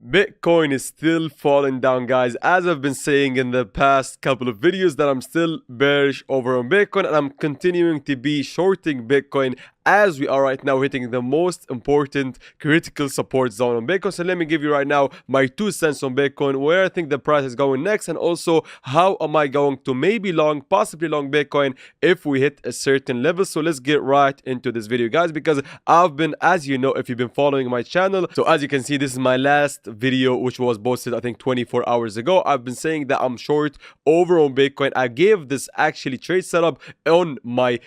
Bitcoin is still falling down, guys. As I've been saying in the past couple of videos, that I'm still bearish over on Bitcoin, and I'm continuing to be shorting Bitcoin as we are right now hitting the most important critical support zone on Bitcoin. So let me give you right now my 2 cents on Bitcoin, where I think the price is going next, and also how am I going to maybe long, possibly long Bitcoin if we hit a certain level. So let's get right into this video, guys, because I've been, as you know, if you've been following my channel, so as you can see, this is my last video, which was posted I think 24 hours ago. I've been saying that I'm short over on Bitcoin. I gave this actually trade setup on my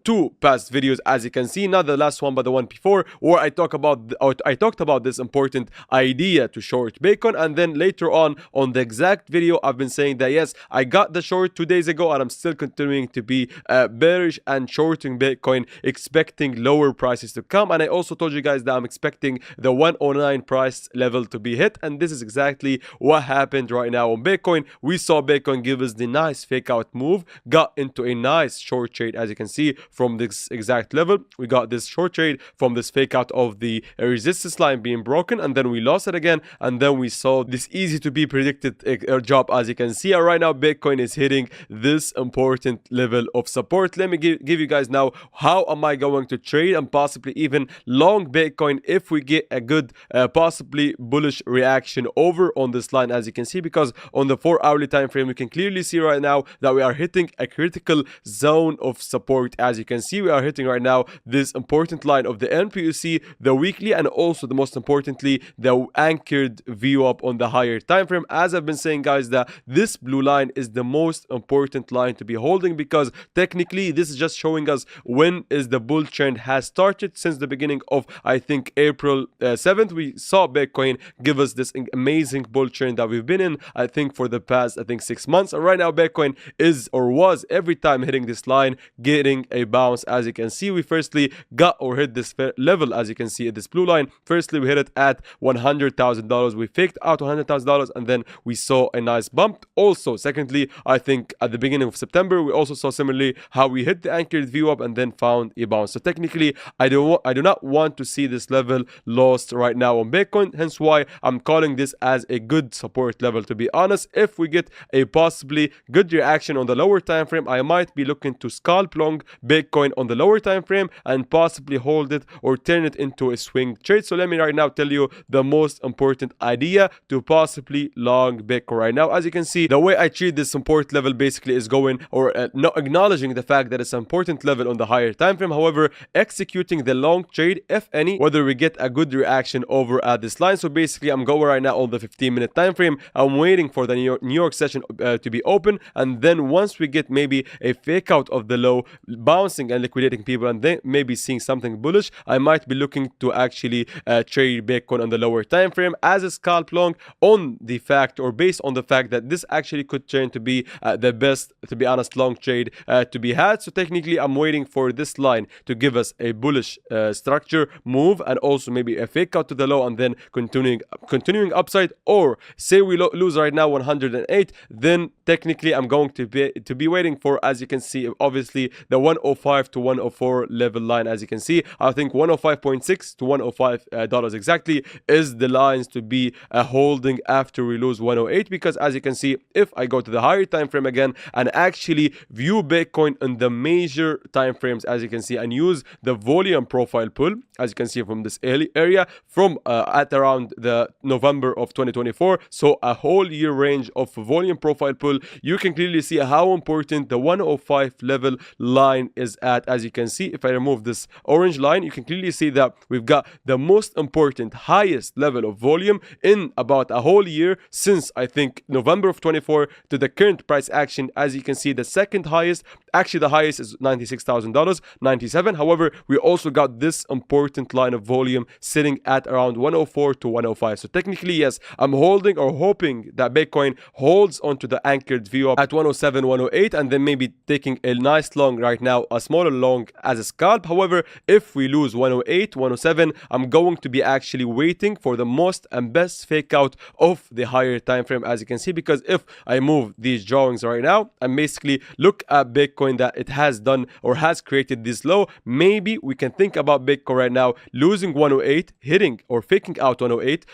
two past videos, as you can see, not the last one but the one before, where I talked about this important idea to short Bitcoin. And then later on the exact video, I've been saying that yes, I got the short 2 days ago, and I'm still continuing to be bearish and shorting Bitcoin, expecting lower prices to come. And I also told you guys that I'm expecting the 109 price level to be hit, and this is exactly what happened right now on Bitcoin. We saw Bitcoin give us the nice fake out move, got into a nice short trade, as you can see from this exact level. We got this short trade from this fake out of the resistance line being broken, and then we lost it again, and then we saw this easy to be predicted drop, as you can see. And right now Bitcoin is hitting this important level of support. Let me give you guys now how am I going to trade and possibly even long Bitcoin if we get a good possibly bullish reaction over on this line, as you can see, because on the 4-hourly time frame we can clearly see right now that we are hitting a critical zone of support. As you can see, we are hitting right now this important line of the NPUC, the weekly, and also the most importantly the anchored view up on the higher time frame. As I've been saying, guys, that this blue line is the most important line to be holding, because technically this is just showing us when is the bull trend has started. Since the beginning of I think April 7th, we saw Bitcoin give us this amazing bull trend that we've been in I think for the past 6 months. And right now Bitcoin is or was every time hitting this line getting a bounce. As you can see, we firstly got or hit this level, as you can see at this blue line. Firstly we hit it at $100,000, we faked out $100,000, and then we saw a nice bump. Also secondly, I think at the beginning of September we also saw similarly how we hit the anchored view up and then found a bounce. So technically I do not want to see this level lost right now on Bitcoin, hence why I'm calling this as a good support level, to be honest. If we get a possibly good reaction on the lower time frame, I might be looking to scalp long Bitcoin on the lower time frame and possibly hold it or turn it into a swing trade. So let me right now tell you the most important idea to possibly long Bitcoin right now. As you can see, the way I treat this support level basically is going or not acknowledging the fact that it's an important level on the higher time frame, however executing the long trade if any, whether we get a good reaction over at this line. So basically I'm going right now on the 15-minute time frame. I'm waiting for the New York session to be open, and then once we get maybe a fake out of the low, bouncing and liquidating people, and then maybe seeing something bullish, I might be looking to actually trade Bitcoin on the lower time frame as a scalp long, on the fact or based on the fact that this actually could turn to be the best, to be honest, long trade to be had. So technically I'm waiting for this line to give us a bullish structure move, and also maybe a fake out to the low, and then continuing upside. Or say we lose right now 108, then technically I'm going to be waiting for, as you can see, obviously the 105 to 104 level line. As you can see, I think 105.6 to 105 dollars exactly is the lines to be holding after we lose 108, because as you can see, if I go to the higher time frame again and actually view Bitcoin in the major time frames, as you can see, and use the volume profile pull, as you can see from this area from at around the November of 2024, so a whole year range of volume profile pull, you can clearly see how important the 105 level line is at. As you can see, if I remove this orange line, you can clearly see that we've got the most important highest level of volume in about a whole year, since I think November of 24 to the current price action. As you can see, the second highest, actually the highest is $96,000, 97. However, we also got this important line of volume sitting at around 104 to 105. So technically, yes, I'm holding or hoping that Bitcoin holds onto the anchored view up at 107, 108, and then maybe taking a nice long right now, a smaller long as a scalp. However, if we lose 108, 107, I'm going to be actually waiting for the most and best fake out of the higher time frame, as you can see, because if I move these drawings right now and basically look at Bitcoin that it has done or has created this low, maybe we can think about Bitcoin right now losing 108, hitting or faking out 108,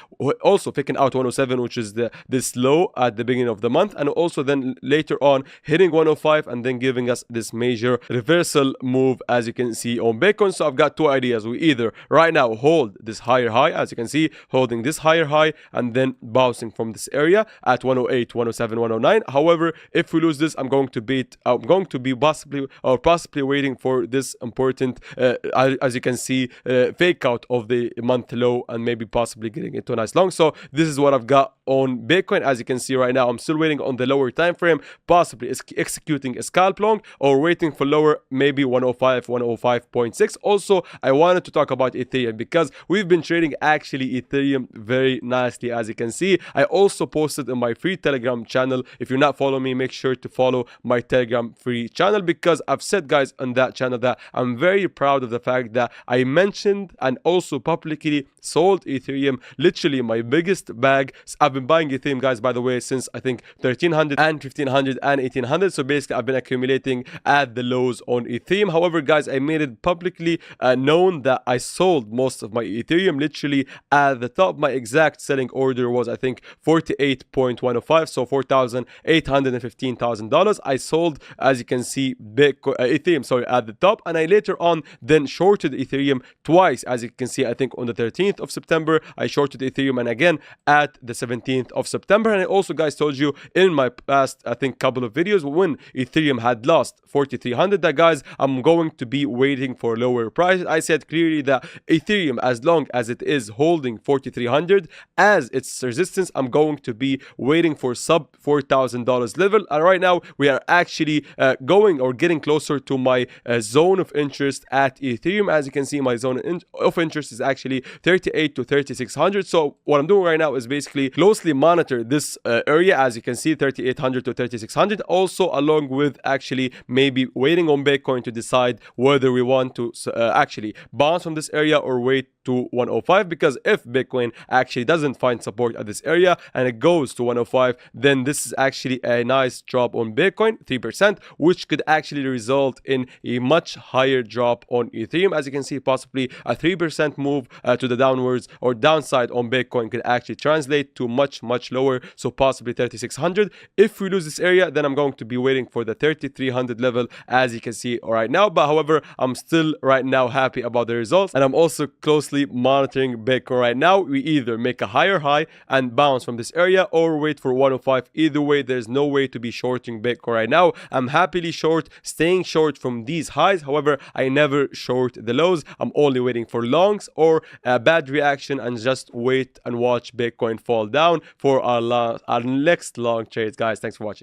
also faking out 107, which is this low at the beginning of the month, and also then later on hitting 105 and then giving us this major reversal move, as you can see on Bitcoin. So I've got two ideas. We either right now hold this higher high, as you can see, holding this higher high and then bouncing from this area at 108, 107, 109. However, if we lose this, I'm going to be possibly waiting for this important as you can see fake out of the month low and maybe possibly getting into a nice long. So this is what I've got on Bitcoin. As you can see right now, I'm still waiting on the lower time frame, possibly executing a scalp long or waiting for lower, maybe 105, 105.6. Also, I wanted to talk about Ethereum because we've been trading actually Ethereum very nicely, as you can see. I also posted in my free Telegram channel. If you're not following me, make sure to follow my Telegram free channel, because I've said, guys, on that channel that I'm very proud of the fact that I mentioned and also publicly sold Ethereum, literally my biggest bag. I've been buying Ethereum, guys, by the way, since I think 1300 and 1500 and 1800. So basically I've been accumulating at the lows on Ethereum. However, guys, I made it publicly known that I sold most of my Ethereum literally at the top. My exact selling order was, I think, 48.105, so $4,815,000. I sold, as you can see, Ethereum, sorry, at the top, and I later on then shorted Ethereum twice. As you can see, I think on the 13th of September I shorted Ethereum, and again at the 17th of September. And I also, guys, told you in my past, I think, couple of videos when Ethereum had lost 4,300 that, guys, I'm going to be waiting for lower prices. I said clearly that Ethereum, as long as it is holding 4,300 as its resistance, I'm going to be waiting for sub $4,000 level. And right now we are actually going or getting closer to my zone of interest at Ethereum. As you can see, my zone of interest is actually 38 to 3,600. So what I'm doing right now is basically closely monitor this area, as you can see, 3,800 to 3,600. Also, along with actually maybe waiting on Bitcoin to decide whether we want to actually bounce from this area or wait to 105, because if Bitcoin actually doesn't find support at this area and it goes to 105, then this is actually a nice drop on Bitcoin, 3%, which could actually result in a much higher drop on Ethereum. As you can see, possibly a 3% move to the downwards or downside on Bitcoin could actually translate to much lower, so possibly 3,600. If we lose this area, then I'm going to be waiting for the 3,300 level, as you can see right now. But however, I'm still right now happy about the results, and I'm also closely monitoring Bitcoin right now. We either make a higher high and bounce from this area or wait for 105. Either way, there's no way to be shorting Bitcoin right now. I'm happily short, staying short from these highs. However, I never short the lows. I'm only waiting for longs or a bad reaction and just wait and watch Bitcoin fall down for our next long trades. Guys, thanks for watching.